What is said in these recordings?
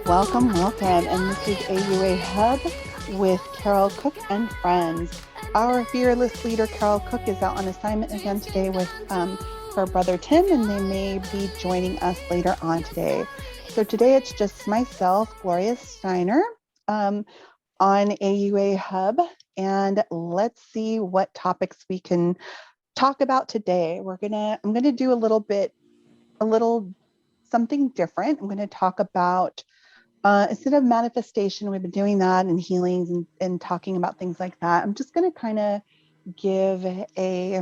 Welcome, welcome. And this is AUA Hub with Carol Cook and friends. Our fearless leader, Carol Cook, is out on assignment again today with her brother Tim, and they may be joining us later on today. So today it's just myself, Gloria Steiner, um, on AUA Hub, and let's see what topics we can talk about today. I'm gonna do a little something different. I'm gonna talk about instead of manifestation, we've been doing that and healings and talking about things like that. I'm just going to kind of give a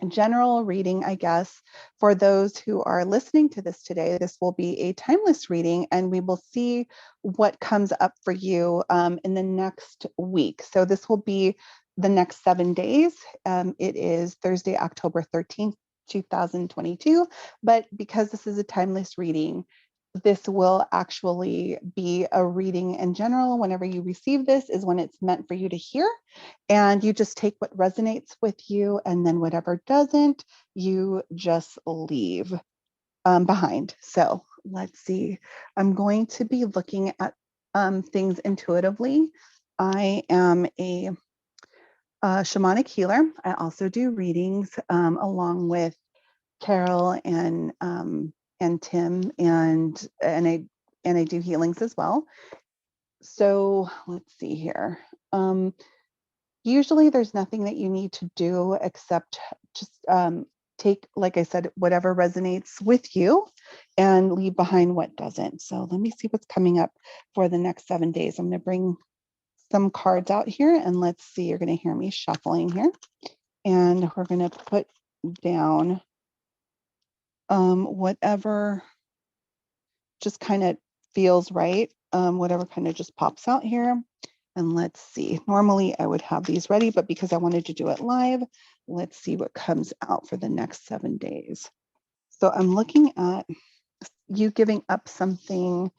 general reading, I guess, for those who are listening to this today. This will be a timeless reading, and we will see what comes up for you in the next week. So this will be the next 7 days. It is Thursday, October 13th, 2022. But because this is a timeless reading, this will actually be a reading in general. Whenever you receive this is when it's meant for you to hear. And you just take what resonates with you, and then whatever doesn't, you just leave behind. So let's see. I'm going to be looking at things intuitively. I am a shamanic healer. I also do readings along with Carol and Tim, and I do healings as well. So let's see here. Usually there's nothing that you need to do except just take, like I said, whatever resonates with you and leave behind what doesn't. So let me see what's coming up for the next 7 days. I'm going to bring some cards out here, and let's see. You're going to hear me shuffling here, and we're going to put down whatever just kind of feels right, whatever kind of just pops out here. And let's see. Normally I would have these ready, but because I wanted to do it live, let's see what comes out for the next 7 days. So I'm looking at you giving up something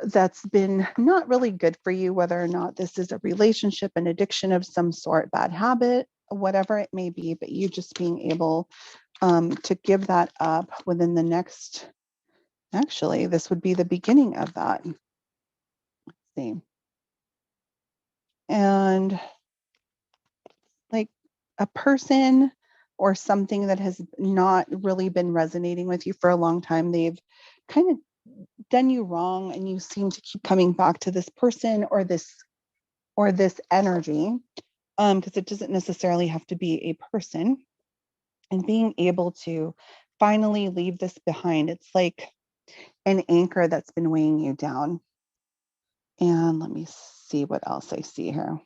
that's been not really good for you, whether or not this is a relationship, an addiction of some sort, bad habit, whatever it may be, but you just being able to give that up within the next, actually, this would be the beginning of that. Let's see. And like a person or something that has not really been resonating with you for a long time, they've kind of done you wrong, and you seem to keep coming back to this person or this energy, because it doesn't necessarily have to be a person, and being able to finally leave this behind. It's like an anchor that's been weighing you down. And let me see what else I see here.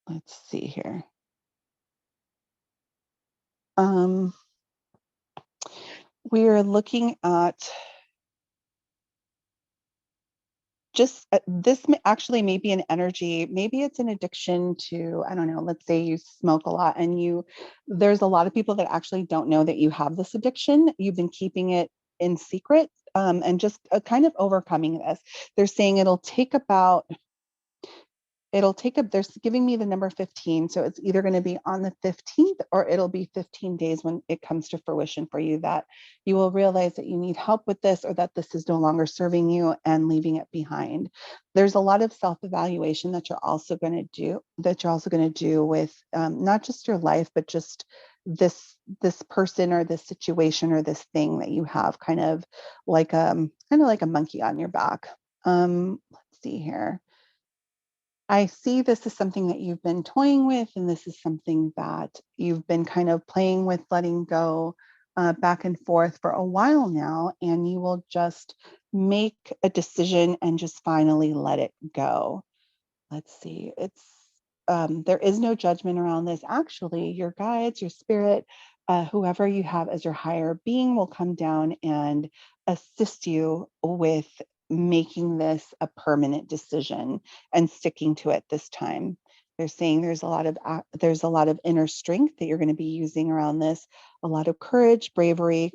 Let's see here. We're looking at just this actually may be an energy, maybe it's an addiction to, I don't know, let's say you smoke a lot, and there's a lot of people that actually don't know that you have this addiction. You've been keeping it in secret, and just kind of overcoming this. They're saying they're giving me the number 15. So it's either going to be on the 15th, or it'll be 15 days when it comes to fruition for you, that you will realize that you need help with this, or that this is no longer serving you, and leaving it behind. There's a lot of self-evaluation that you're also going to do with not just your life, but just this person or this situation or this thing that you have, kind of like a monkey on your back. Let's see here. I see this as something that you've been toying with, and this is something that you've been kind of playing with, letting go back and forth for a while now, and you will just make a decision and just finally let it go. Let's see. There is no judgment around this. Actually, your guides, your spirit, whoever you have as your higher being will come down and assist you with making this a permanent decision and sticking to it this time. They're saying there's a lot of inner strength that you're going to be using around this, a lot of courage, bravery,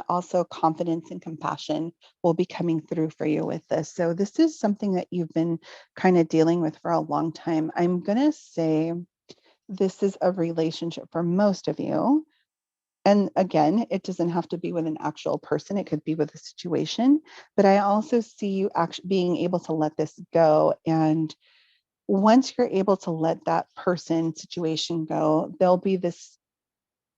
also confidence and compassion will be coming through for you with this. So this is something that you've been kind of dealing with for a long time. I'm going to say this is a relationship for most of you. And again, it doesn't have to be with an actual person. It could be with a situation. But I also see you actually being able to let this go. And once you're able to let that person situation go, there'll be this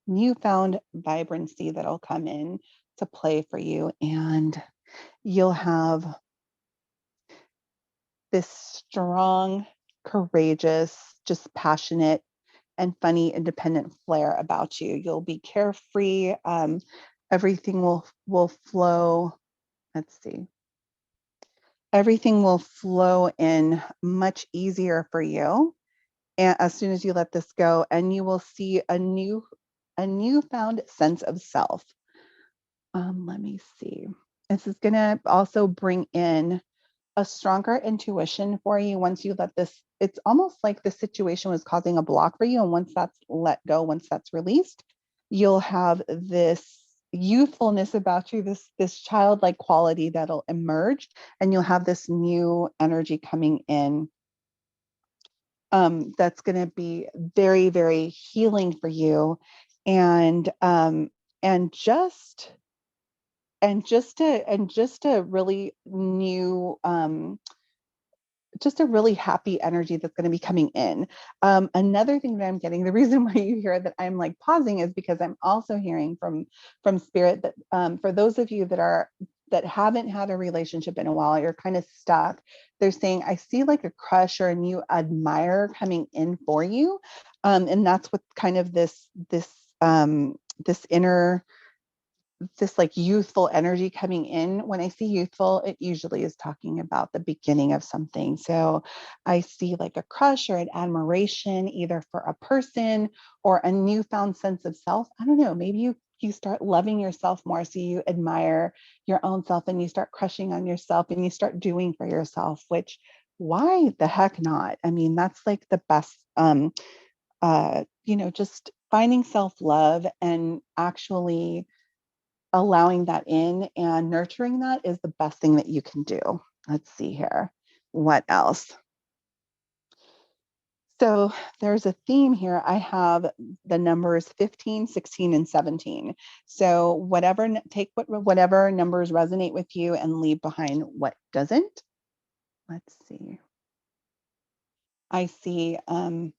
newfound vibrancy that'll come in to play for you. And you'll have this strong, courageous, just passionate and funny, independent flair about you. You'll be carefree. Everything will flow. Let's see. Everything will flow in much easier for you, and as soon as you let this go, and you will see a newfound sense of self. Let me see. This is gonna also bring in a stronger intuition for you once you let this. It's almost like the situation was causing a block for you, and once that's let go, once that's released, you'll have this youthfulness about you, this childlike quality that'll emerge, and you'll have this new energy coming in, that's going to be very, very healing for you, and and just just a really new, just a really happy energy that's going to be coming in. Another thing that I'm getting, the reason why you hear that I'm like pausing is because I'm also hearing from spirit that, for those of you that haven't had a relationship in a while, you're kind of stuck. They're saying, I see like a crush or a new admirer coming in for you. And that's what kind of this inner, this like youthful energy coming in. When I see youthful, it usually is talking about the beginning of something. So I see like a crush or an admiration, either for a person or a newfound sense of self. I don't know, maybe you start loving yourself more. So you admire your own self and you start crushing on yourself and you start doing for yourself, which, why the heck not? I mean, that's like the best, just finding self-love and actually allowing that in and nurturing that is the best thing that you can do. Let's see here. What else? So there's a theme here. I have the numbers 15, 16, and 17. So whatever numbers resonate with you and leave behind what doesn't. Let's see. I see I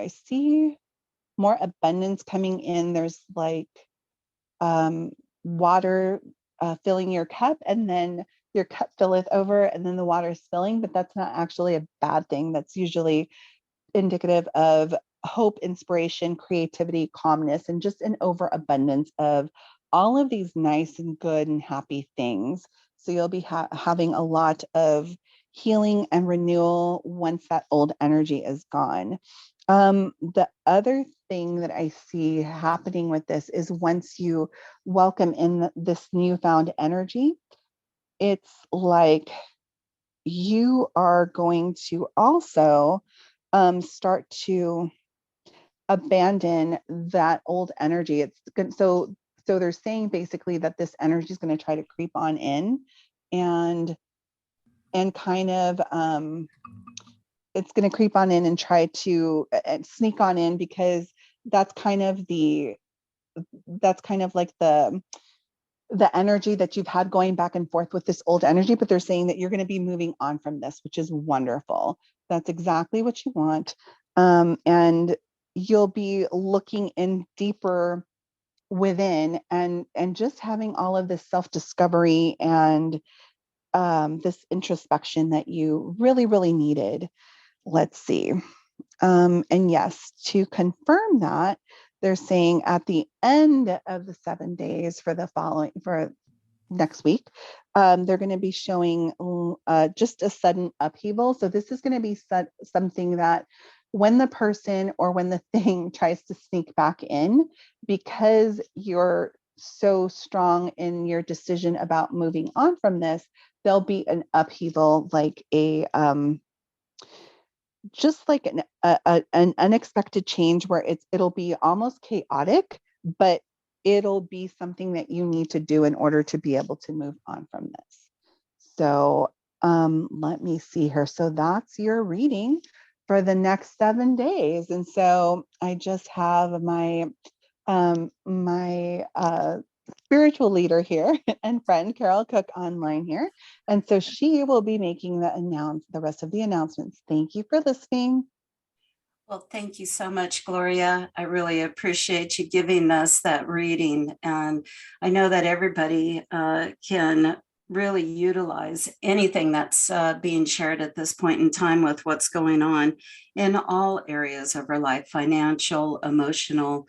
see more abundance coming in. There's like water filling your cup, and then your cup filleth over, and then the water is filling, but that's not actually a bad thing. That's usually indicative of hope, inspiration, creativity, calmness, and just an overabundance of all of these nice and good and happy things. So you'll be having a lot of healing and renewal once that old energy is gone. The other thing that I see happening with this is once you welcome in this newfound energy, it's like you are going to also start to abandon that old energy. It's good. So they're saying basically that this energy is going to try to creep on in, and kind of it's going to creep on in and try to sneak on in, because that's kind of like the energy that you've had going back and forth with this old energy. But they're saying that you're going to be moving on from this, which is wonderful. That's exactly what you want. And you'll be looking in deeper within, and just having all of this self-discovery and this introspection that you really, really needed. Let's see. And yes, to confirm that, they're saying at the end of the 7 days for next week, they're going to be showing just a sudden upheaval. So this is going to be something that when the person or when the thing tries to sneak back in, because you're so strong in your decision about moving on from this, there'll be an upheaval, like just like an unexpected change where it'll be almost chaotic, but it'll be something that you need to do in order to be able to move on from this. So let me see here. So that's your reading for the next 7 days. And so I just have my spiritual leader here and friend Carol Cook online here. And so she will be making the rest of the announcements. Thank you for listening. Well, thank you so much, Gloria. I really appreciate you giving us that reading. And I know that everybody can really utilize anything that's being shared at this point in time with what's going on in all areas of our life, financial, emotional,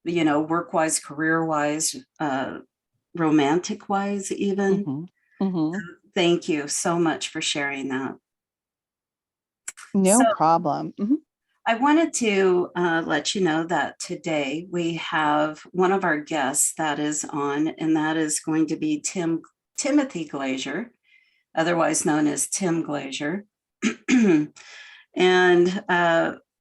work-wise, career-wise, romantic-wise even. Mm-hmm. Mm-hmm. Thank you so much for sharing that. No problem. Mm-hmm. I wanted to let you know that today we have one of our guests that is on, and that is going to be Timothy Glazier, otherwise known as Tim Glazier. And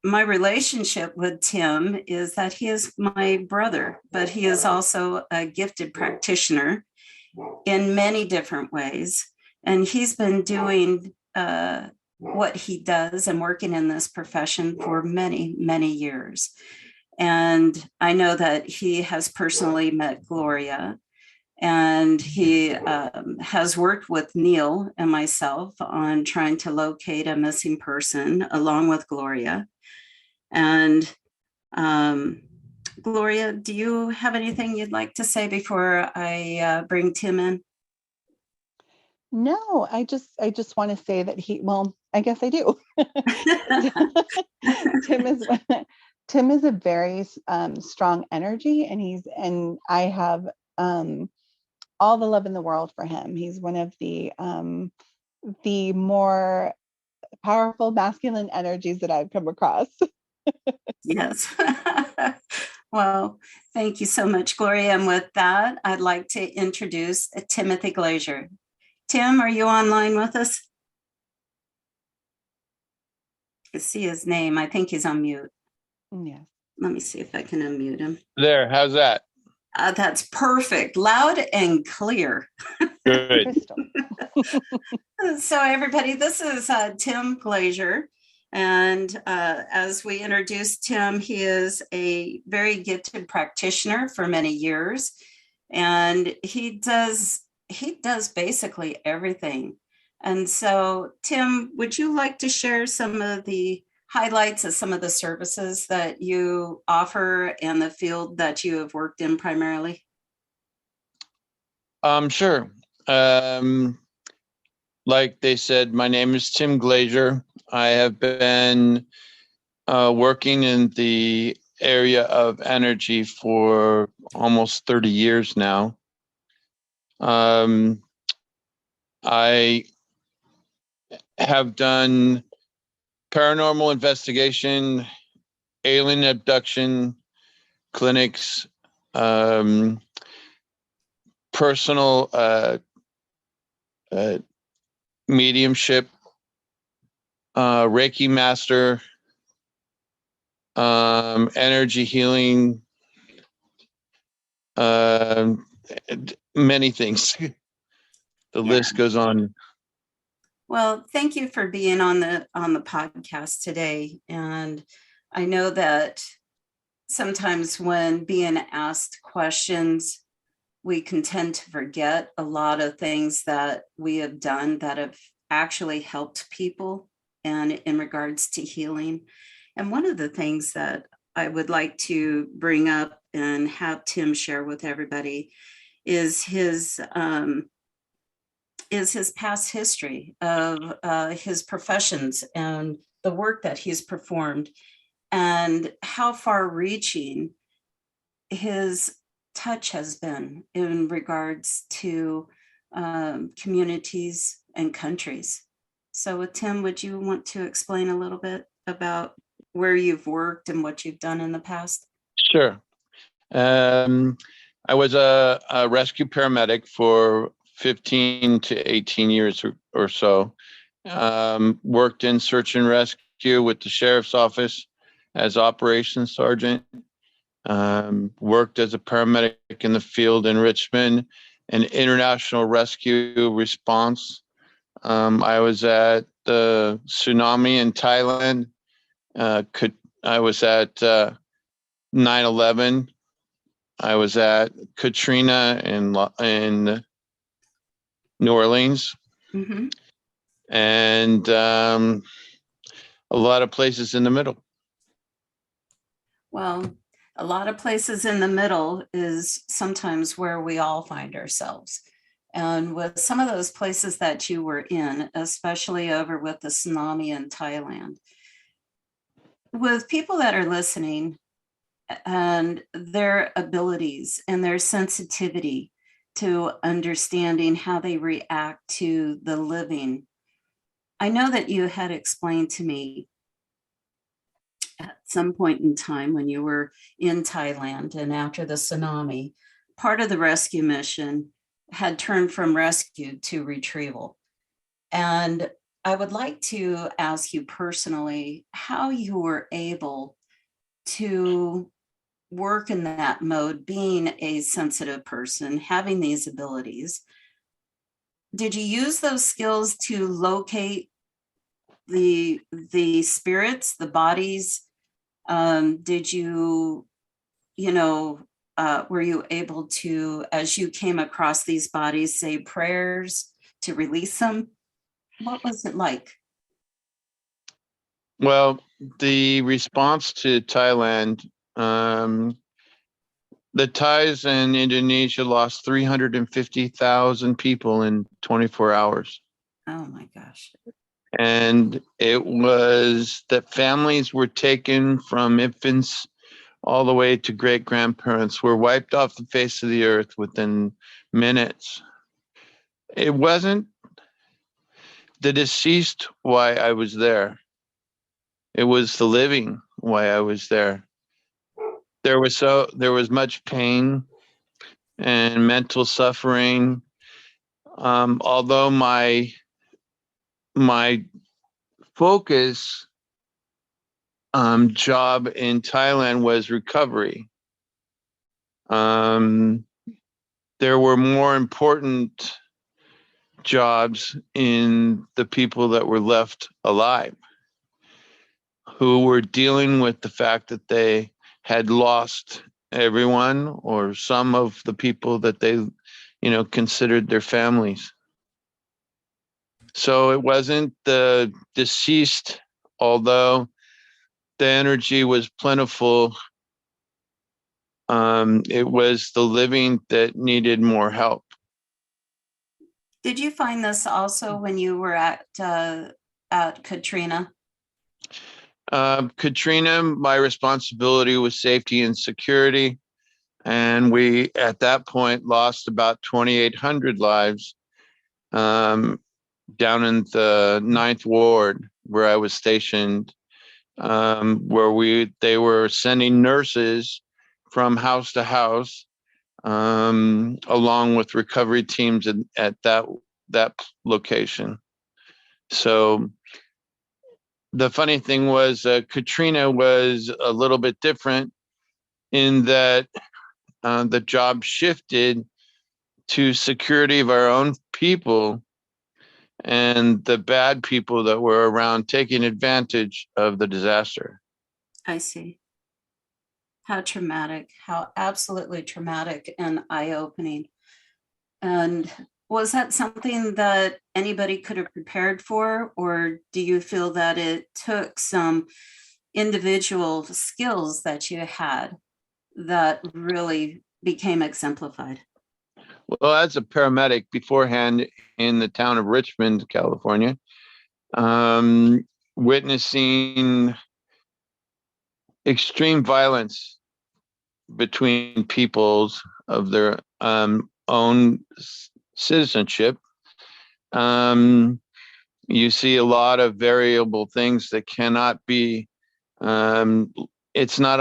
my relationship with Tim is that he is my brother, but he is also a gifted practitioner in many different ways. And he's been doing what he does and working in this profession for many, many years. And I know that he has personally met Gloria, and he has worked with Neil and myself on trying to locate a missing person along with Gloria. And Gloria, do you have anything you'd like to say before I bring Tim in? No, I just want to say that I guess I do. Tim is a very strong energy, and I have all the love in the world for him. He's one of the more powerful masculine energies that I've come across. Yes. Well, thank you so much, Gloria. And with that, I'd like to introduce Timothy Glazier. Tim, are you online with us? I see his name. I think he's on mute. Yes. Let me see if I can unmute him. There, how's that? That's perfect. Loud and clear. Good. So everybody, this is Tim Glazier. And as we introduced Tim, he is a very gifted practitioner for many years. And he does basically everything. And so, Tim, would you like to share some of the highlights of some of the services that you offer and the field that you have worked in primarily? Sure. Like they said, my name is Tim Glazier. I have been working in the area of energy for almost 30 years now. I have done paranormal investigation, alien abduction clinics, personal mediumship, Reiki master, energy healing, many things. The list goes on. Well, thank you for being on the podcast today. And I know that sometimes when being asked questions, we can tend to forget a lot of things that we have done that have actually helped people and in regards to healing. And one of the things that I would like to bring up and have Tim share with everybody is his past history of his professions and the work that he's performed, and how far-reaching his touch has been in regards to communities and countries. So Tim, would you want to explain a little bit about where you've worked and what you've done in the past? Sure. I was a rescue paramedic for 15 to 18 years or so. Worked in search and rescue with the sheriff's office as operations sergeant. Worked as a paramedic in the field in Richmond and international rescue response. I was at the tsunami in Thailand. I was at 9/11. I was at Katrina in New Orleans, Mhm. and a lot of places in the middle. Well, a lot of places in the middle is sometimes where we all find ourselves. And with some of those places that you were in, especially over with the tsunami in Thailand, with people that are listening and their abilities and their sensitivity to understanding how they react to the living, I know that you had explained to me at some point in time when you were in Thailand and after the tsunami, part of the rescue mission had turned from rescue to retrieval. And I would like to ask you personally how you were able to work in that mode, being a sensitive person, having these abilities. Did you use those skills to locate the spirits, the bodies? Did you, were you able to, as you came across these bodies, say prayers to release them? What was it like? Well, the response to Thailand, the Thais in Indonesia lost 350,000 people in 24 hours. Oh my gosh. And it was that families were taken from infants all the way to great grandparents, were wiped off the face of the earth within minutes. It wasn't the deceased why I was there. It was the living why I was there. There was much pain and mental suffering. Although my focus job in Thailand was recovery, there were more important jobs in the people that were left alive, who were dealing with the fact that they had lost everyone or some of the people that they, considered their families. So it wasn't the deceased, although the energy was plentiful. It was the living that needed more help. Did you find this also when you were at Katrina? Katrina, my responsibility was safety and security. And we, at that point, lost about 2,800 lives down in the 9th Ward where I was stationed, where they were sending nurses from house to house, along with recovery teams at that location. So the funny thing was, Katrina was a little bit different in that the job shifted to security of our own people and the bad people that were around taking advantage of the disaster. I see. How traumatic, how absolutely traumatic and eye-opening. And was that something that anybody could have prepared for, or do you feel that it took some individual skills that you had that really became exemplified? Well, as a paramedic beforehand in the town of Richmond, California, witnessing extreme violence between peoples of their own citizenship, you see a lot of variable things that cannot be, it's not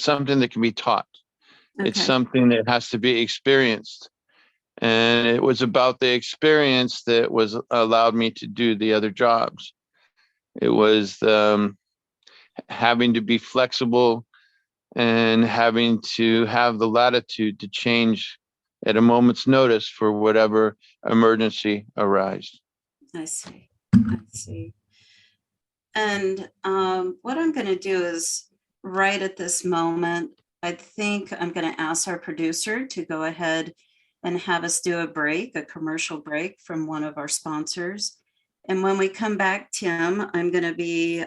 something that can be taught. Okay. It's something that has to be experienced. And it was about the experience that was allowed me to do the other jobs. It was having to be flexible and having to have the latitude to change at a moment's notice for whatever emergency arises. I see. I see. And what I'm going to do is right at this moment, I think I'm going to ask our producer to go ahead and have us do a break, a commercial break from one of our sponsors. And when we come back, Tim, I'm going to be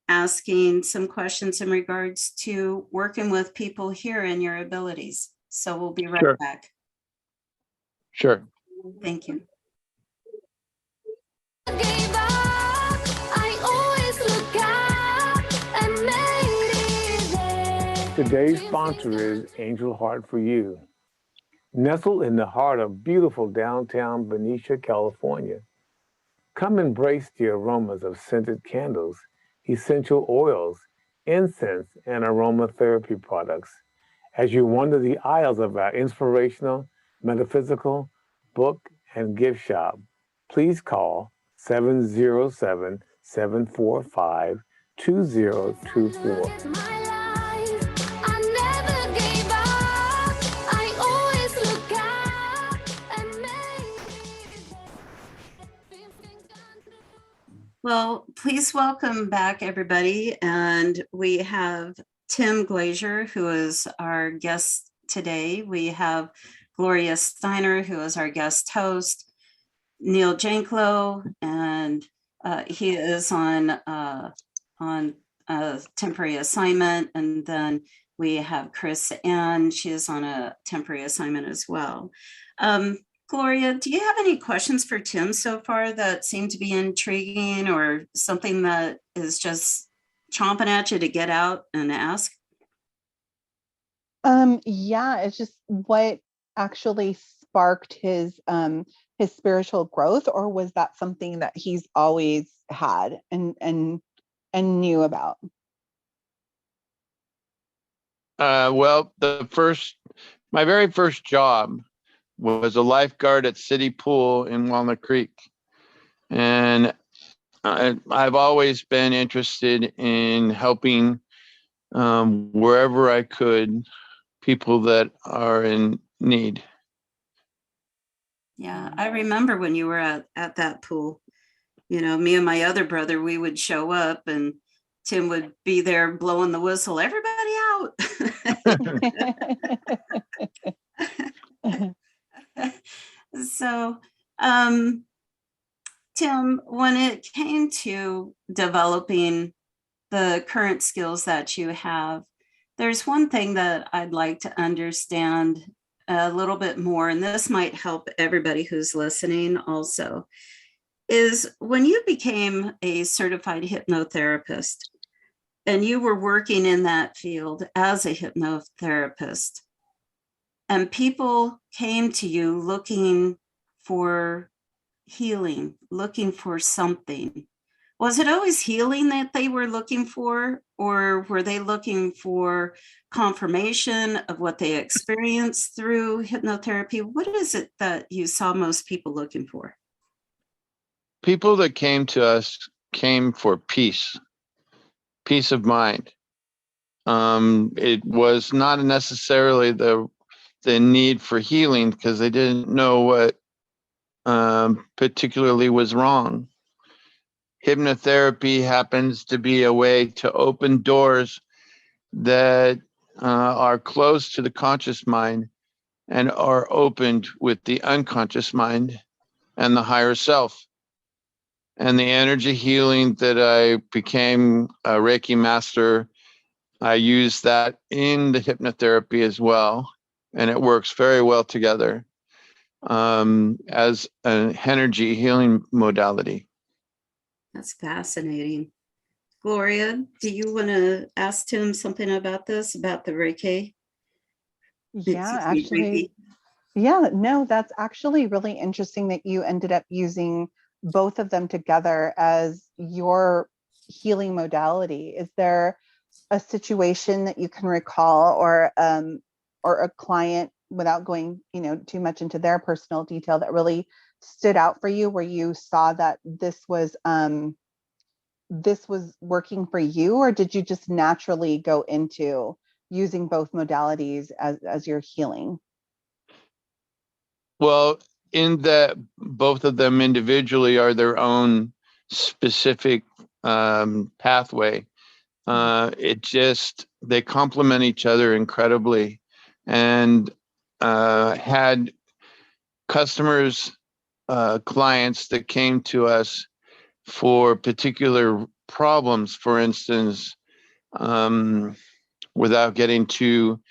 asking some questions in regards to working with people here and your abilities. So we'll be right Sure. back. Sure. Thank you. Today's sponsor is Angel Heart for You. Nestled in the heart of beautiful downtown Benicia, California. Come embrace the aromas of scented candles, essential oils, incense, and aromatherapy products as you wander the aisles of our inspirational, metaphysical, book, and gift shop. Please call 707-745-2024. Well, please welcome back everybody. And we have Tim Glazier, who is our guest today. We have Gloria Steiner, who is our guest host, Neil Janklow, and he is on a temporary assignment. And then we have Chris Ann, she is on a temporary assignment as well. Gloria, do you have any questions for Tim so far that seem to be intriguing or something that is just chomping at you to get out and ask? Yeah, it's just what actually sparked his spiritual growth, or was that something that he's always had and knew about? Well, my very first job was a lifeguard at City Pool in Walnut Creek. And I've always been interested in helping wherever I could, people that are in need. Yeah, I remember when you were at that pool. You know, me and my other brother, we would show up and Tim would be there blowing the whistle, everybody out. So, Tim, when it came to developing the current skills that you have, there's one thing that I'd like to understand a little bit more, and this might help everybody who's listening also, is when you became a certified hypnotherapist and you were working in that field as a hypnotherapist, and people came to you looking for healing, looking for something. Was it always healing that they were looking for, or were they looking for confirmation of what they experienced through hypnotherapy? What is it that you saw most people looking for? People that came to us came for peace of mind. It was not necessarily the need for healing because they didn't know what particularly was wrong. Hypnotherapy happens to be a way to open doors that are close to the conscious mind and are opened with the unconscious mind and the higher self. And the energy healing that I became a Reiki master, I use that in the hypnotherapy as well. And it works very well together as an energy healing modality. That's fascinating. Gloria, do you want to ask Tim something about this, about the Reiki? Yeah, actually, yeah, no, that's actually really interesting that you ended up using both of them together as your healing modality. Is there a situation that you can recall, or a client, without going, too much into their personal detail, that really stood out for you, where you saw that this was working for you, or did you just naturally go into using both modalities as your healing? Well, in that both of them individually are their own specific pathway. They complement each other incredibly, and had customers, clients that came to us for particular problems. For instance, without getting too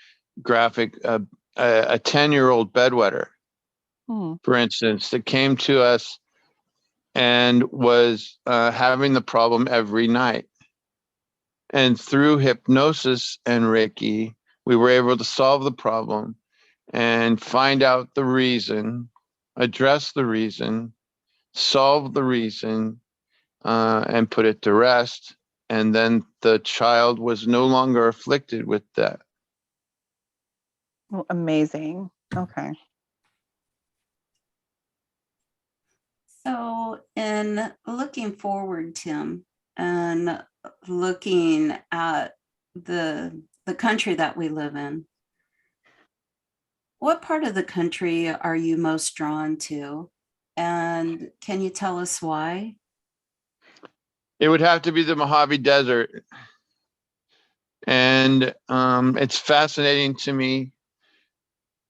graphic, a 10-year-old bedwetter, for instance, that came to us and was having the problem every night. And through hypnosis and Reiki, we were able to solve the problem and find out the reason, address the reason, solve the reason, and put it to rest. And then the child was no longer afflicted with that. Well, amazing. Okay. So, in looking forward, Tim, and looking at the country that we live in, what part of the country are you most drawn to? And can you tell us why? It would have to be the Mojave Desert. And it's fascinating to me.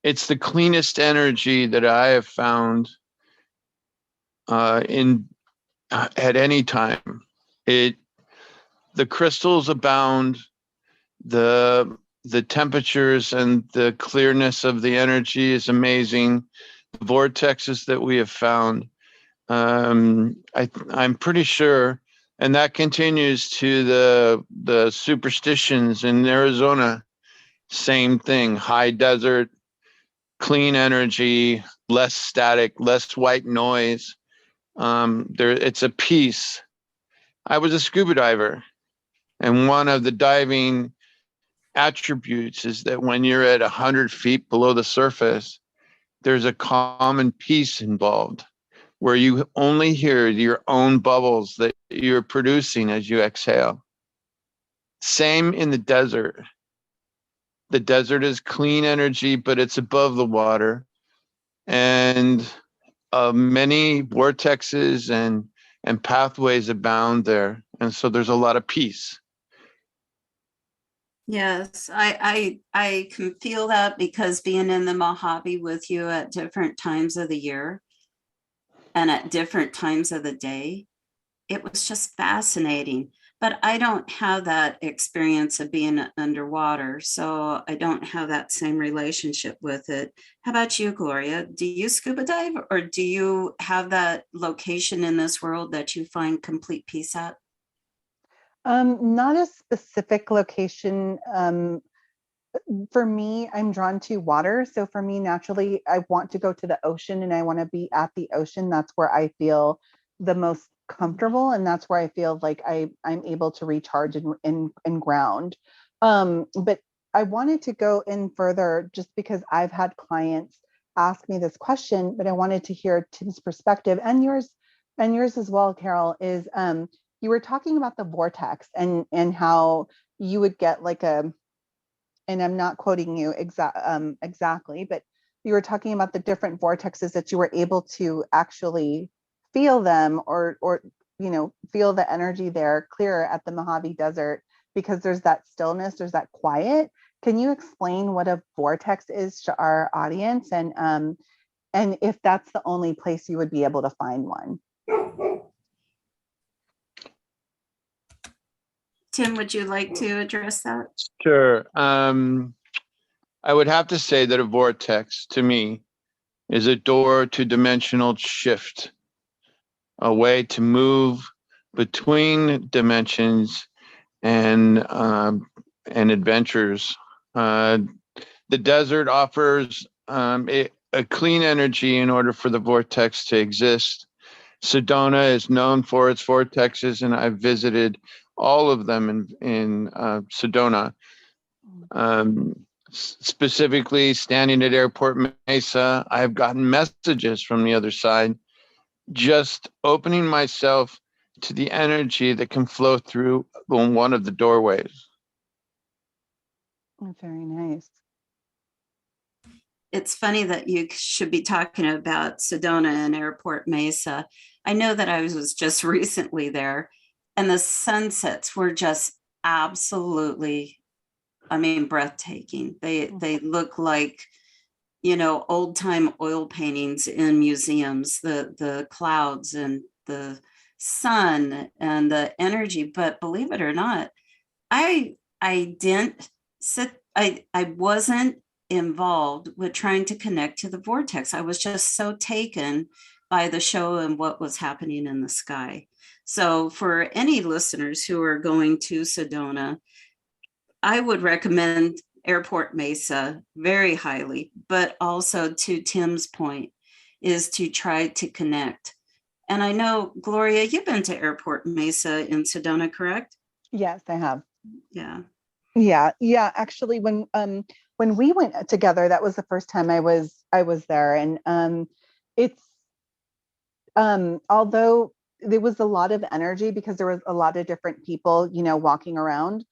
It's the cleanest energy that I have found at any time. The crystals abound, the temperatures and the clearness of the energy is amazing. The vortexes that we have found, I'm pretty sure, and that continues to the superstitions in Arizona. Same thing, high desert, clean energy, less static, less white noise. It's a peace. I was a scuba diver, and one of the diving attributes is that when you're at 100 feet below the surface, there's a calm and peace involved, where you only hear your own bubbles that you're producing as you exhale. Same in the desert. The desert is clean energy, but it's above the water. And many vortexes and pathways abound there. And so there's a lot of peace. Yes, I can feel that, because being in the Mojave with you at different times of the year and at different times of the day, it was just fascinating. But I don't have that experience of being underwater, so I don't have that same relationship with it. How about you, Gloria? Do you scuba dive, or do you have that location in this world that you find complete peace at? Not a specific location. For me, I'm drawn to water. So for me, naturally, I want to go to the ocean and I want to be at the ocean. That's where I feel the most comfortable. And that's where I feel like I'm able to recharge and ground. But I wanted to go in further just because I've had clients ask me this question, but I wanted to hear Tim's perspective and yours as well, Carol, is you were talking about the vortex and how you would get like and I'm not quoting you exactly, but you were talking about the different vortexes that you were able to actually feel them or feel the energy there clearer at the Mojave Desert, because there's that stillness, there's that quiet. Can you explain what a vortex is to our audience, and if that's the only place you would be able to find one? Tim, would you like to address that? Sure. I would have to say that a vortex, to me, is a door to dimensional shift, a way to move between dimensions and adventures. The desert offers a clean energy in order for the vortex to exist. Sedona is known for its vortexes, and I've visited all of them in Sedona. Specifically, standing at Airport Mesa, I have gotten messages from the other side, just opening myself to the energy that can flow through one of the doorways. Oh, very nice. it's funny that you should be talking about Sedona and Airport Mesa. I know that I was just recently there, and the sunsets were just absolutely, I mean, breathtaking. They look like, old time oil paintings in museums, the clouds and the sun and the energy. But believe it or not, I didn't sit, I wasn't involved with trying to connect to the vortex. I was just so taken by the show and what was happening in the sky. So for any listeners who are going to Sedona, I would recommend Airport Mesa very highly, but also to Tim's point is to try to connect. And I know, Gloria, you've been to Airport Mesa in Sedona, correct? Yes, I have. Yeah. Yeah. Actually, when we went together, that was the first time I was there, and it's although there was a lot of energy because there was a lot of different people, walking around.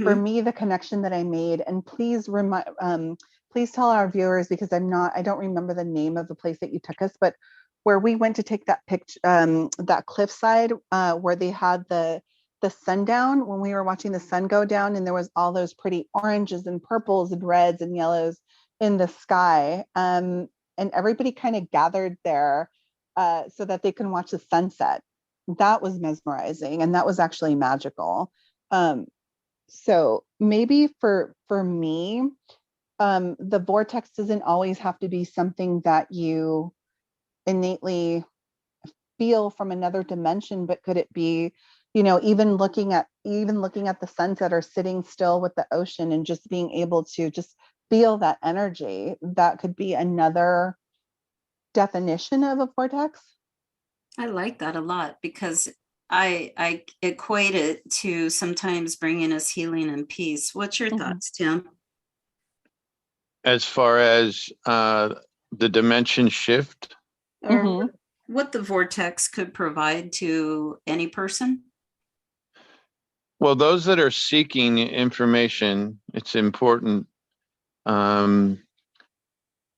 For me, the connection that I made, and please please tell our viewers, because I don't remember the name of the place that you took us, but where we went to take that picture, that cliffside, where they had the sundown, when we were watching the sun go down, and there was all those pretty oranges and purples and reds and yellows in the sky, and everybody kind of gathered there so that they can watch the sunset. That was mesmerizing, and that was actually magical. So maybe for me, the vortex doesn't always have to be something that you innately feel from another dimension, but could it be, even looking at the sunset or sitting still with the ocean and just being able to just feel that energy? That could be another definition of a vortex. I like that a lot because I equate it to sometimes bringing us healing and peace. What's your thoughts, Tim? As far as the dimension shift, or what the vortex could provide to any person? well, those that are seeking information, it's important.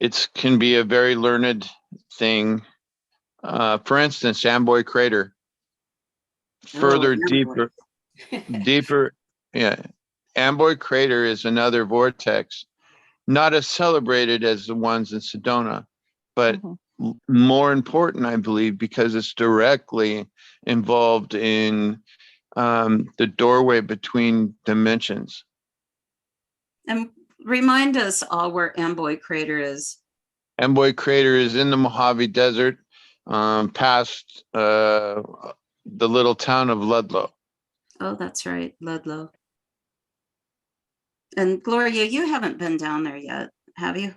It can be a very learned thing. For instance, Amboy Crater. Further deeper. Yeah. Amboy Crater is another vortex, not as celebrated as the ones in Sedona, but more important, I believe, because it's directly involved in the doorway between dimensions. And remind us all where Amboy Crater is. Amboy Crater is in the Mojave Desert, past the little town of Ludlow. Oh, that's right, Ludlow. And Gloria, you haven't been down there yet, have you?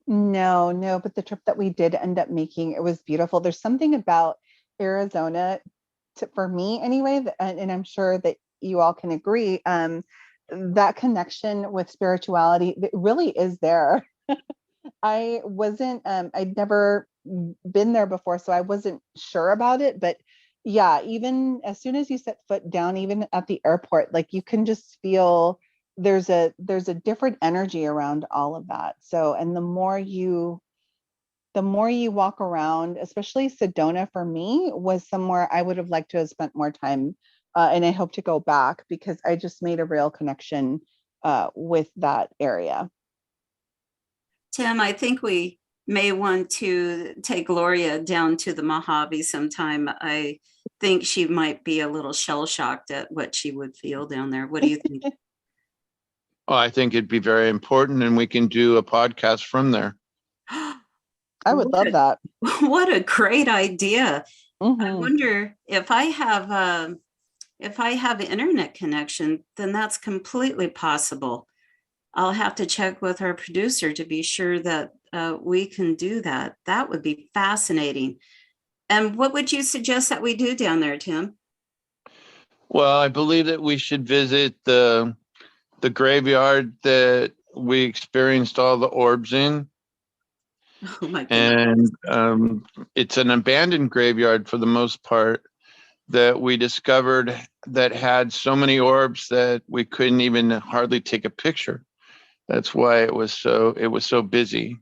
No, but the trip that we did end up making, it was beautiful. There's something about Arizona, for me anyway, and I'm sure that you all can agree, that connection with spirituality really is there. I'd never been there before, so I wasn't sure about it, but yeah, even as soon as you set foot down, even at the airport, like you can just feel there's a different energy around all of that. So, and the more you walk around, especially Sedona for me was somewhere I would have liked to have spent more time, and I hope to go back because I just made a real connection with that area. Tim, I think we may want to take Gloria down to the Mojave sometime. I think she might be a little shell-shocked at what she would feel down there. What do you think? Oh, I think it'd be very important, and we can do a podcast from there. I would love that. What a great idea. Mm-hmm. I wonder if I have internet connection, then that's completely possible. I'll have to check with our producer to be sure that we can do that. That would be fascinating. And what would you suggest that we do down there, Tim? Well, I believe that we should visit the graveyard that we experienced all the orbs in. Oh my goodness. And it's an abandoned graveyard for the most part that we discovered that had so many orbs that we couldn't even hardly take a picture. That's why it was so busy.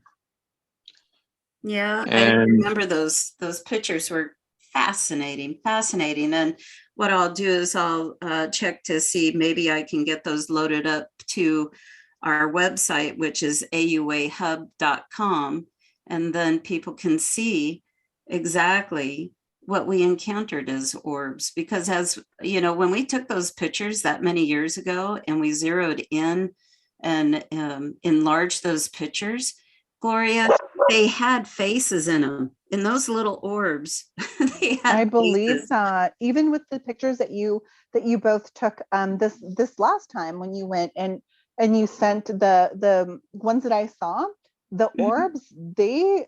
Yeah, I And remember those pictures were fascinating. And what I'll do is I'll check to see maybe I can get those loaded up to our website, which is auahub.com, and then people can see exactly what we encountered as orbs. Because as you know, when we took those pictures that many years ago and we zeroed in and enlarged those pictures, Gloria, they had faces in them. In those little orbs, they had I believe faces. that even with the pictures that you both took this last time when you went and you sent the ones that I saw, the orbs, they,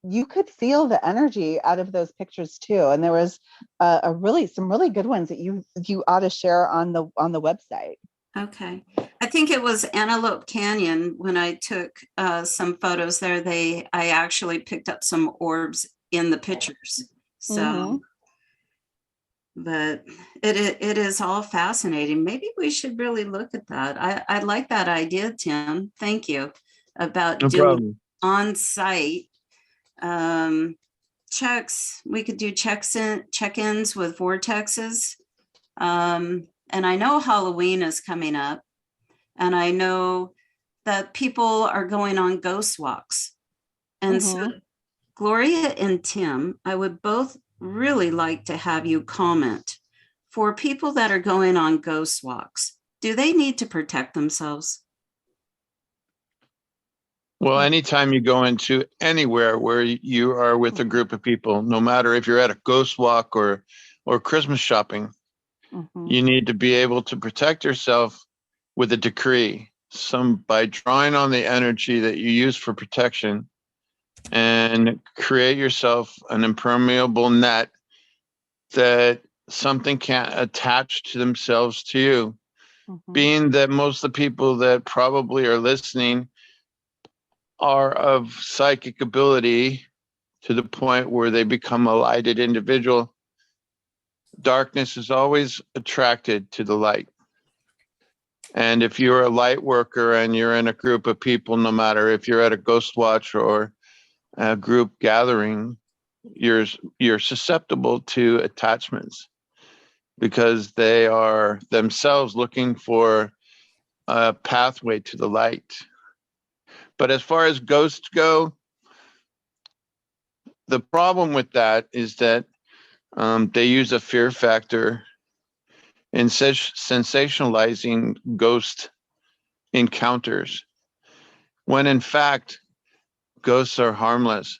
you could feel the energy out of those pictures too. And there was some really good ones that you ought to share on the website. Okay. I think it was Antelope Canyon when I took some photos there. I actually picked up some orbs in the pictures. So, Mhm. but it is all fascinating. Maybe we should really look at that. I like that idea, Tim. Thank you, about no doing problem. on-site checks. We could do check-ins with vortexes. And I know Halloween is coming up, and I know that people are going on ghost walks. And so, Gloria and Tim, I would both really like to have you comment. For people that are going on ghost walks, do they need to protect themselves? Well, anytime you go into anywhere where you are with a group of people, no matter if you're at a ghost walk or Christmas shopping, you need to be able to protect yourself with a decree, by drawing on the energy that you use for protection, and create yourself an impermeable net that something can't attach to themselves to you. Being that most of the people that probably are listening are of psychic ability to the point where they become a lighted individual, darkness is always attracted to the light. And if you're a light worker and you're in a group of people, no matter if you're at a ghost watch or a group gathering, you're susceptible to attachments because they are themselves looking for a pathway to the light. But as far as ghosts go, the problem with that is that they use a fear factor in sensationalizing ghost encounters, when in fact, ghosts are harmless.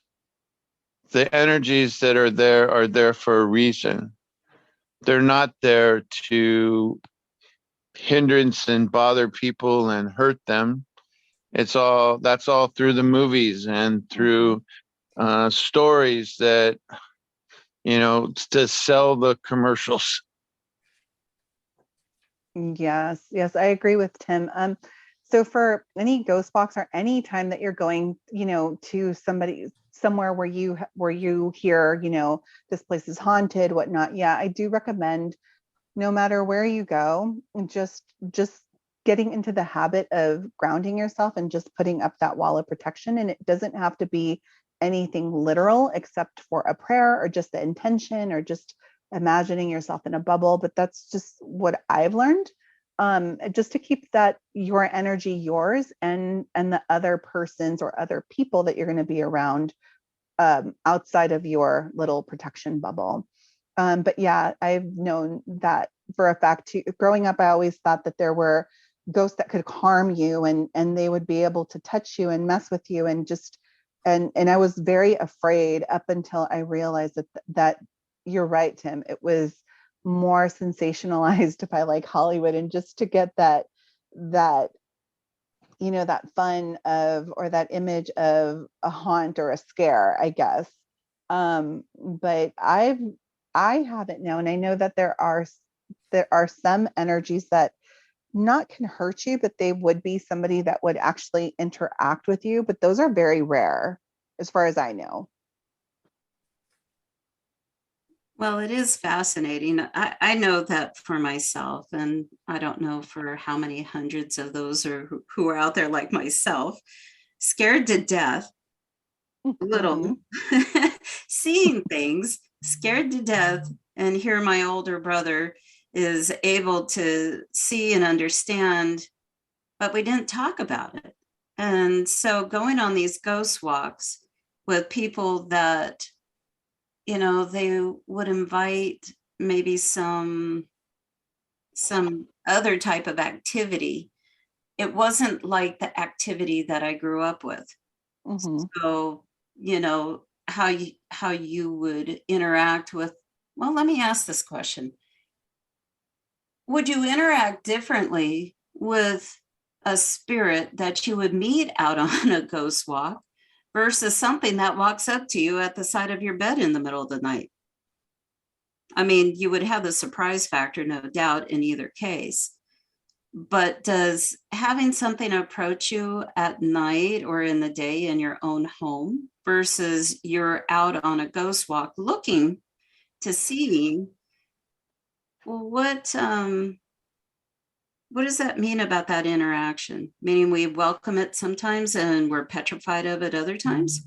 The energies that are there for a reason. They're not there to hindrance and bother people and hurt them. That's all through the movies and through stories that, to sell the commercials. Yes, I agree with Tim. So for any ghost box or any time that you're going, to somewhere where you hear, this place is haunted, whatnot. Yeah, I do recommend, no matter where you go, just getting into the habit of grounding yourself and just putting up that wall of protection. And it doesn't have to be anything literal except for a prayer or just the intention or just imagining yourself in a bubble. But that's just what I've learned. Just to keep that your energy yours and the other persons or other people that you're going to be around outside of your little protection bubble. But yeah, I've known that for a fact too. Growing up, I always thought that there were ghosts that could harm you and they would be able to touch you and mess with you and just and I was very afraid up until I realized that you're right, Tim. It was more sensationalized by like Hollywood, and just to get that that fun of, or that image of a haunt or a scare, I guess. But I haven't known. I know that there are some energies that not can hurt you, but they would be somebody that would actually interact with you. But those are very rare, as far as I know. Well, it is fascinating. I know that for myself, and I don't know for how many hundreds of those are who are out there like myself, scared to death little, seeing things, scared to death, and here my older brother is able to see and understand, but we didn't talk about it. And so going on these ghost walks with people that, you know, they would invite maybe some other type of activity. It wasn't like the activity that I grew up with. So, you know, how you would interact with, well, let me ask this question. Would you interact differently with a spirit that you would meet out on a ghost walk versus something that walks up to you at the side of your bed in the middle of the night? I mean, you would have the surprise factor, no doubt, in either case. But does having something approach you at night or in the day in your own home versus you're out on a ghost walk looking to see, well, what does that mean about that interaction? Meaning we welcome it sometimes and we're petrified of it other times?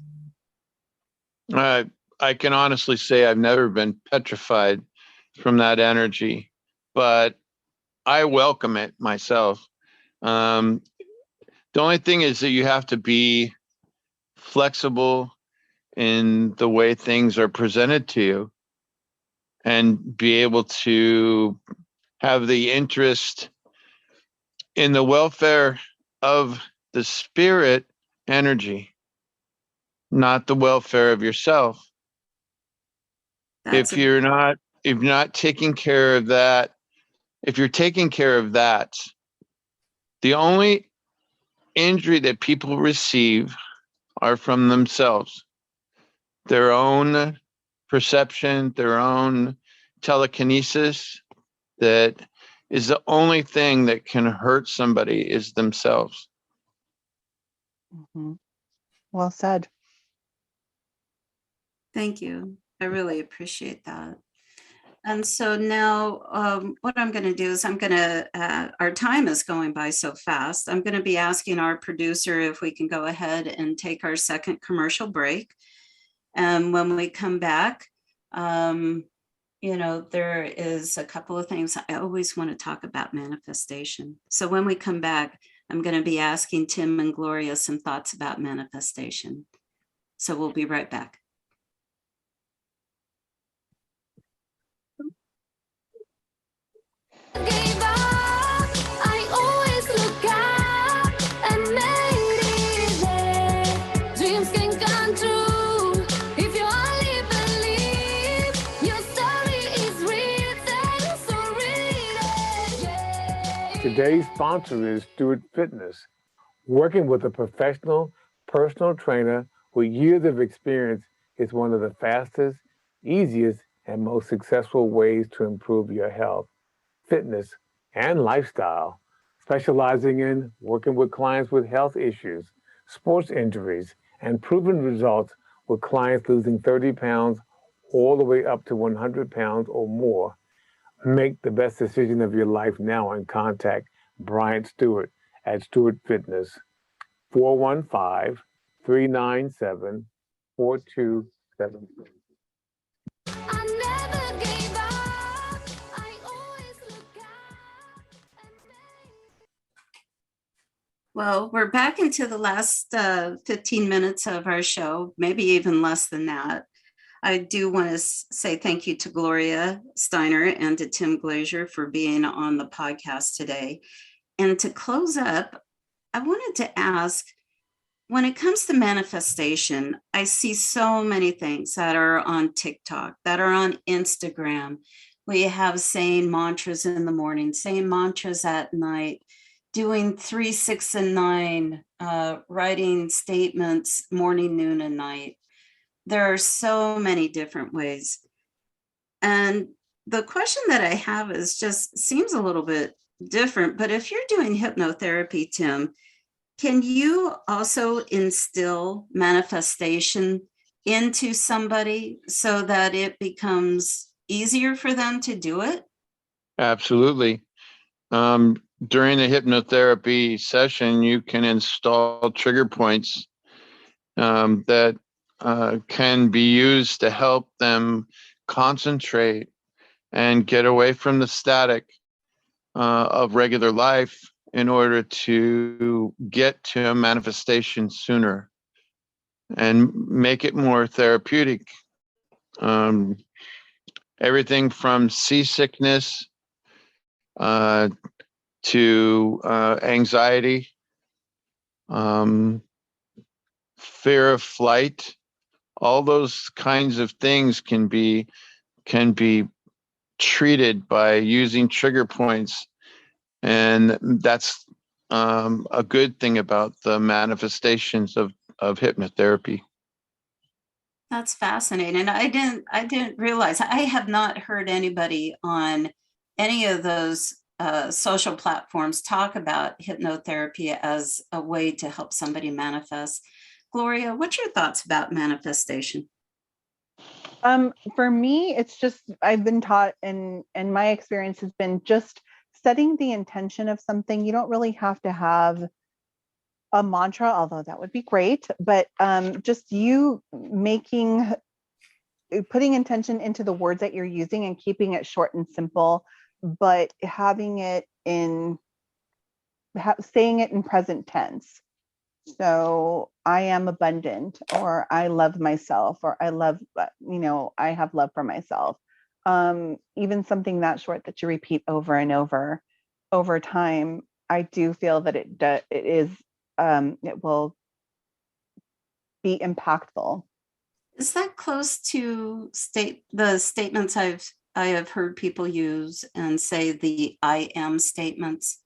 I can honestly say I've never been petrified from that energy, but I welcome it myself. The only thing is that you have to be flexible in the way things are presented to you and be able to have the interest in the welfare of the spirit energy, not the welfare of yourself. If you're not taking care of that, if you're taking care of that, the only injury that people receive are from themselves, their own perception, their own telekinesis. That is the only thing that can hurt somebody is themselves. Well said. Thank you. I really appreciate that. And so now what I'm going to do is our time is going by so fast. I'm going to be asking our producer if we can go ahead and take our second commercial break. And when we come back, you know, there is a couple of things I always want to talk about manifestation. So when we come back, I'm going to be asking Tim and Gloria some thoughts about manifestation. So we'll be right back. Today's sponsor is Stewart Fitness. Working with a professional personal trainer with years of experience is one of the fastest, easiest, and most successful ways to improve your health, fitness, and lifestyle. Specializing in working with clients with health issues, sports injuries, and proven results with clients losing 30 pounds all the way up to 100 pounds or more. Make the best decision of your life now and contact Bryant Stewart at Stewart Fitness, 415-397-4273. Well, we're back into the last 15 minutes of our show, maybe even less than that. I do want to say thank you to Gloria Steiner and to Tim Glazier for being on the podcast today. And to close up, I wanted to ask, when it comes to manifestation, I see so many things that are on TikTok, that are on Instagram. We have saying mantras in the morning, saying mantras at night, doing 3, 6, and 9, writing statements morning, noon, and night. There are so many different ways. And the question that I have is just seems a little bit different, but if you're doing hypnotherapy, Tim, can you also instill manifestation into somebody so that it becomes easier for them to do it? Absolutely. During the hypnotherapy session, you can install trigger points that can be used to help them concentrate and get away from the static of regular life in order to get to a manifestation sooner and make it more therapeutic. Everything from seasickness to anxiety, fear of flight, all those kinds of things can be treated by using trigger points. And that's a good thing about the manifestations of hypnotherapy. That's fascinating. I didn't realize. I have not heard anybody on any of those social platforms talk about hypnotherapy as a way to help somebody manifest. Gloria, what's your thoughts about manifestation? For me, it's just, I've been taught, and my experience has been just setting the intention of something. You don't really have to have a mantra, although that would be great, but just you putting intention into the words that you're using and keeping it short and simple, but having it saying it in present tense. So I am abundant, or I love myself, or I love, I have love for myself. Even something that short that you repeat over and over time, I do feel that it will be impactful. Is that close to the statements I have heard people use and say, the I am statements?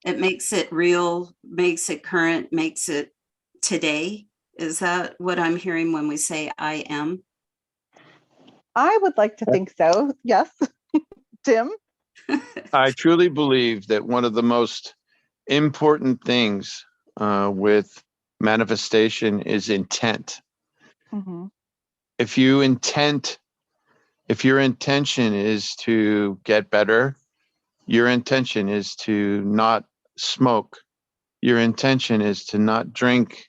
It makes it real, makes it current, makes it today. Is that what I'm hearing when we say I am? I would like to think so. Yes. Tim? I truly believe that one of the most important things with manifestation is intent. Mm-hmm. If your intention is to get better, your intention is to not smoke, your intention is to not drink.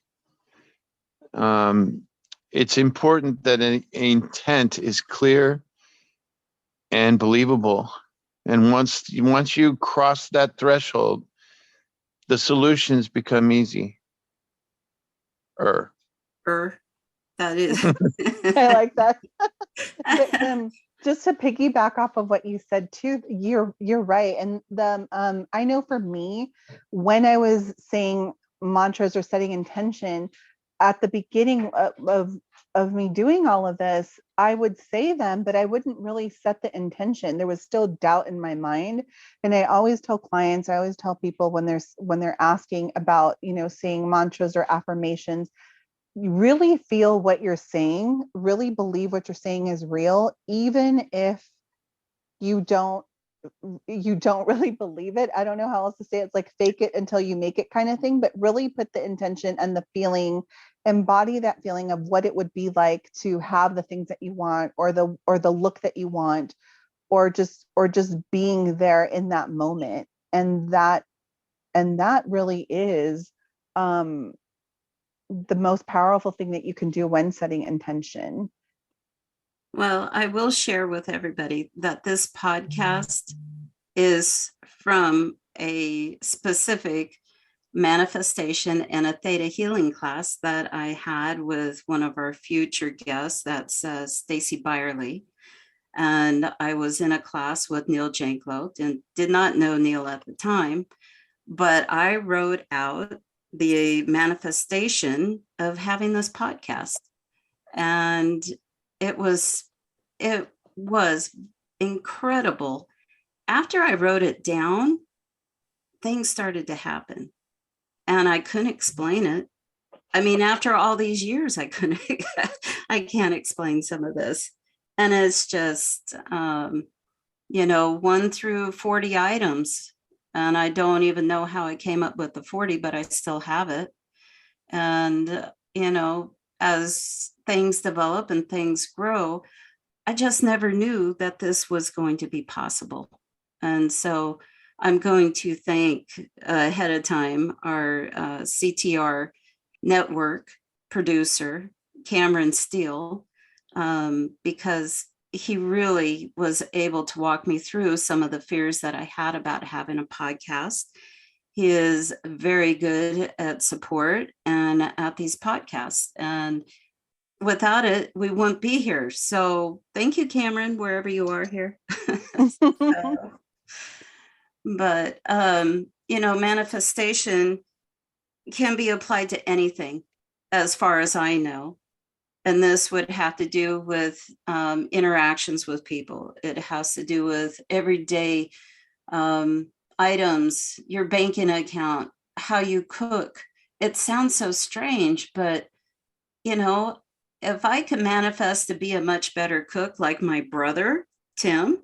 It's important that an intent is clear and believable. And once you cross that threshold, the solutions become easy. That is. I like that. But, just to piggyback off of what you said too, you're right. And I know for me, when I was saying mantras or setting intention at the beginning of me doing all of this, I would say them, but I wouldn't really set the intention. There was still doubt in my mind. And I always tell clients, I always tell people when they're asking about, saying mantras or affirmations, you really feel what you're saying, really believe what you're saying is real, even if you don't really believe it. I don't know how else to say it. It's like fake it until you make it kind of thing, but really put the intention and the feeling, embody that feeling of what it would be like to have the things that you want, or the look that you want, or just being there in that moment. And that really is the most powerful thing that you can do when setting intention. Well, I will share with everybody that this podcast is from a specific manifestation and a theta healing class that I had with one of our future guests. That's Stacy Byerly. And I was in a class with Neil Janklow, and did not know Neil at the time, but I wrote out the manifestation of having this podcast. And it was incredible. After I wrote it down, things started to happen, and I couldn't explain it. I mean, after all these years, I can't explain some of this. And it's just, 1 through 40 items. And I don't even know how I came up with the 40, but I still have it. And, as things develop and things grow, I just never knew that this was going to be possible. And so I'm going to thank ahead of time our CTR network, producer, Cameron Steele, because he really was able to walk me through some of the fears that I had about having a podcast. He is very good at support and at these podcasts. And without it, we wouldn't be here. So thank you, Cameron, wherever you are here. But, manifestation can be applied to anything, as far as I know. And this would have to do with interactions with people. It has to do with everyday items, your banking account, how you cook. It sounds so strange, but, if I can manifest to be a much better cook like my brother, Tim,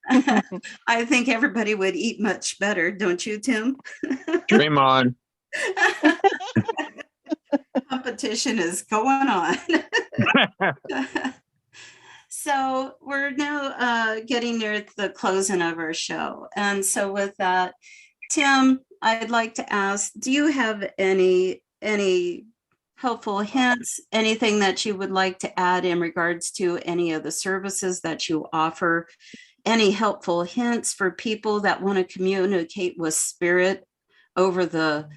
I think everybody would eat much better. Don't you, Tim? Dream on. Competition is going on. So we're now getting near the closing of our show. And so with that, Tim, I'd like to ask, do you have any helpful hints, anything that you would like to add in regards to any of the services that you offer? Any helpful hints for people that want to communicate with spirit over the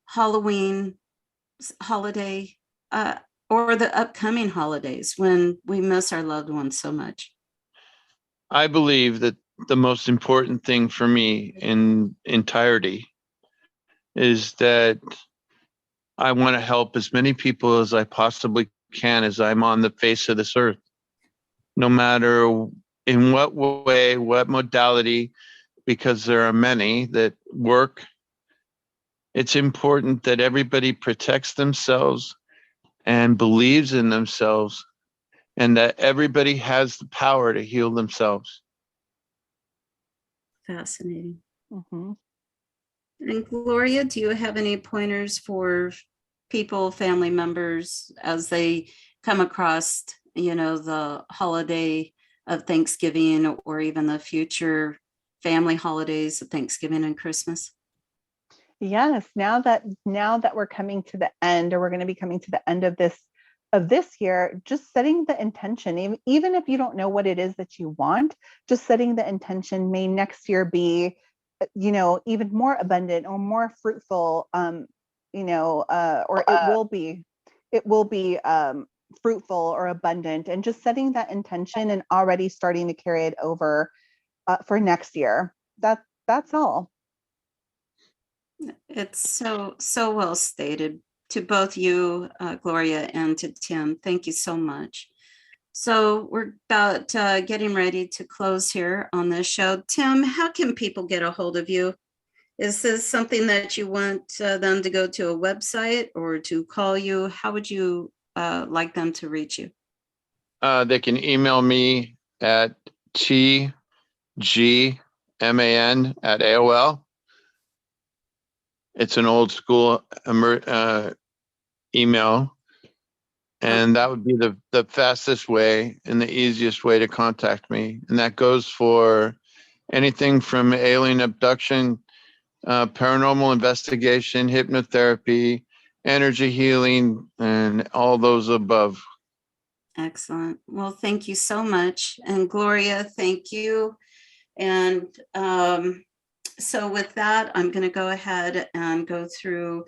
Halloween holiday or the upcoming holidays when we miss our loved ones so much? I believe that the most important thing for me in entirety is that I want to help as many people as I possibly can as I'm on the face of this earth, no matter in what way, what modality, because there are many that work. It's important that everybody protects themselves and believes in themselves, and that everybody has the power to heal themselves. Fascinating. Mm-hmm. And Gloria, do you have any pointers for people, family members, as they come across, the holiday of Thanksgiving or even the future family holidays of Thanksgiving and Christmas? Yes, now that we're coming to the end, or we're going to be coming to the end of this year, just setting the intention, even if you don't know what it is that you want, just setting the intention, may next year be, even more abundant or more fruitful, or it will be fruitful or abundant, and just setting that intention and already starting to carry it over for next year. That's all. It's so well stated. To both you, Gloria, and to Tim, thank you so much. So we're about getting ready to close here on this show. Tim, how can people get a hold of you? Is this something that you want them to go to a website or to call you? How would you like them to reach you? They can email me at tgman@AOL. It's an old school email, and that would be the fastest way and the easiest way to contact me. And that goes for anything from alien abduction, paranormal investigation, hypnotherapy, energy healing, and all those above. Excellent. Well, thank you so much. And Gloria, thank you. And so with that, I'm going to go ahead and go through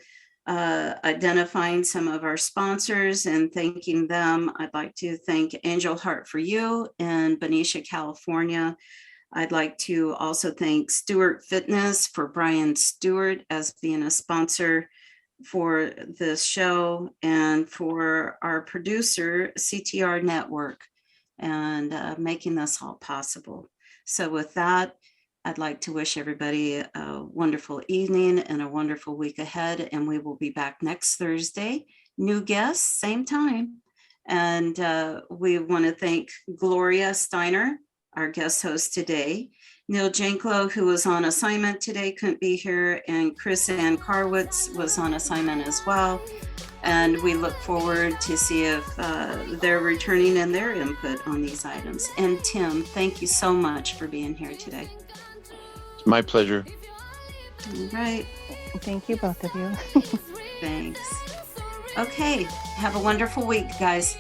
identifying some of our sponsors and thanking them. I'd like to thank Angel Heart for You in Benicia, California. I'd like to also thank Stewart Fitness for Brian Stewart as being a sponsor for this show, and for our producer, CTR Network, and making this all possible. So with that, I'd like to wish everybody a wonderful evening and a wonderful week ahead. And we will be back next Thursday. New guests, same time. And we want to thank Gloria Steiner, our guest host today. Neil Janklow, who was on assignment today, couldn't be here. And Chris Ann Karwitz was on assignment as well. And we look forward to see if they're returning in their input on these items. And Tim, thank you so much for being here today. It's my pleasure. All right. Thank you, both of you. Thanks. Okay. Have a wonderful week, guys.